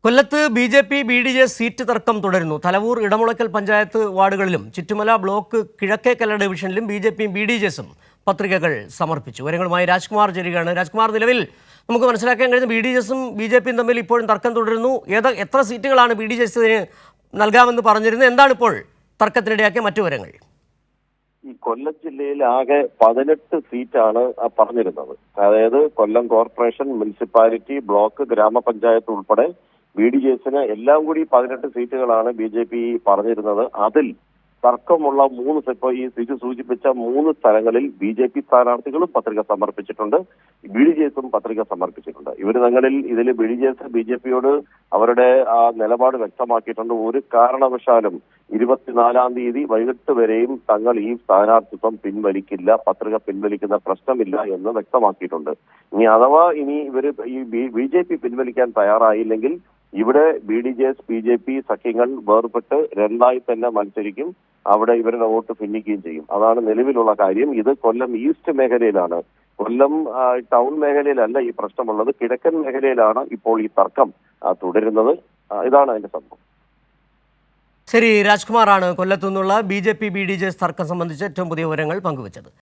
കൊല്ലത്ത് BJP. ബി.ഡി.ജെ. Seat തർക്കം തുടരുന്നു. തലവൂർ ഇടമുളയ്ക്കൽ പഞ്ചായത്ത് വാർഡുകളിലും ചുറ്റുമല ബ്ലോക്ക് കിഴക്കേക്കല ഡിവിഷനിലും ബി.ജെ.പിയും ബി.ഡി.ജെസും പത്രികകൾ സമർപ്പിച്ചു. വിവരങ്ങളുമായി രാജ്കുമാർ ചേരുകയാണ്. രാജ്കുമാർ, നിലവിൽ നമുക്ക് മനസ്സിലാക്കാൻ കഴിയുന്ന ബി.ഡി.ജെസും ബി.ജെ.പിയും തമ്മിൽ ഇപ്പോഴും തർക്കം തുടരുന്നു. എത്ര സീറ്റുകളാണ് ബി.ഡി.ജെസിന് നൽകാമെന്ന് പറഞ്ഞിരുന്നത്? എന്താണ് ഇപ്പോൾ തർക്കത്തിനിടയാക്കിയ മറ്റു വിവരങ്ങൾ? ഈ കൊല്ലം ജില്ലയിൽ ആകെ 18 സീറ്റാണ് പറഞ്ഞിരുന്നത്. അതായത് കൊല്ലം കോർപ്പറേഷൻ, മുനിസിപ്പാലിറ്റി, ബ്ലോക്ക്, ഗ്രാമപഞ്ചായത്ത് ഉൾപ്പെടെ ബി.ഡി.ജെസിന് എല്ലാം കൂടി 18 സീറ്റുകളാണ് ബി.ജെ.പി പറഞ്ഞിരുന്നത്. അതിൽ തർക്കമുള്ള ഇപ്പോൾ ഈ സിജു സൂചിപ്പിച്ച 3 സ്ഥലങ്ങളിൽ ബി.ജെ.പി സ്ഥാനാർത്ഥികളും പത്രിക സമർപ്പിച്ചിട്ടുണ്ട്, ബി.ഡി.ജെസും പത്രിക സമർപ്പിച്ചിട്ടുണ്ട്. ഇവർ തങ്ങളിൽ ഇതിൽ ബി.ഡി.ജെസ് ബി.ജെ.പിയോട് അവരുടെ നിലപാട് വ്യക്തമാക്കിയിട്ടുണ്ട്. ഒരു കാരണവശാലും 24-ാം തീയതി വൈകിട്ട് വരെയും തങ്ങൾ ഈ സ്ഥാനാർത്ഥിത്വം പിൻവലിക്കില്ല, പത്രിക പിൻവലിക്കുന്ന പ്രശ്നമില്ല എന്ന് വ്യക്തമാക്കിയിട്ടുണ്ട്. അഥവാ ഇവര് ഈ ബി.ജെ.പി പിൻവലിക്കാൻ തയ്യാറായില്ലെങ്കിൽ ഇവിടെ ബി.ഡി.ജെസ് ബി.ജെ.പി സഖ്യങ്ങൾ വേർപെട്ട് രണ്ടായി തന്നെ മത്സരിക്കും. അവിടെ ഇവരുടെ വോട്ട് ഭിന്നിക്കുകയും ചെയ്യും. അതാണ് നിലവിലുള്ള കാര്യം. ഇത് കൊല്ലം ഈസ്റ്റ് മേഖലയിലാണ്, കൊല്ലം ടൗൺ മേഖലയിലല്ല ഈ പ്രശ്നമുള്ളത്. കിഴക്കൻ മേഖലയിലാണ് ഇപ്പോൾ ഈ തർക്കം തുടരുന്നത്. ഇതാണ് അതിന്റെ സംഭവം. ശരി, രാജ്കുമാറാണ് കൊല്ലത്തു നിന്നുള്ള ബി.ജെ.പി. ബി.ഡി.ജെ. തർക്കം സംബന്ധിച്ച് ഏറ്റവും പുതിയ വിവരങ്ങൾ പങ്കുവച്ചത്.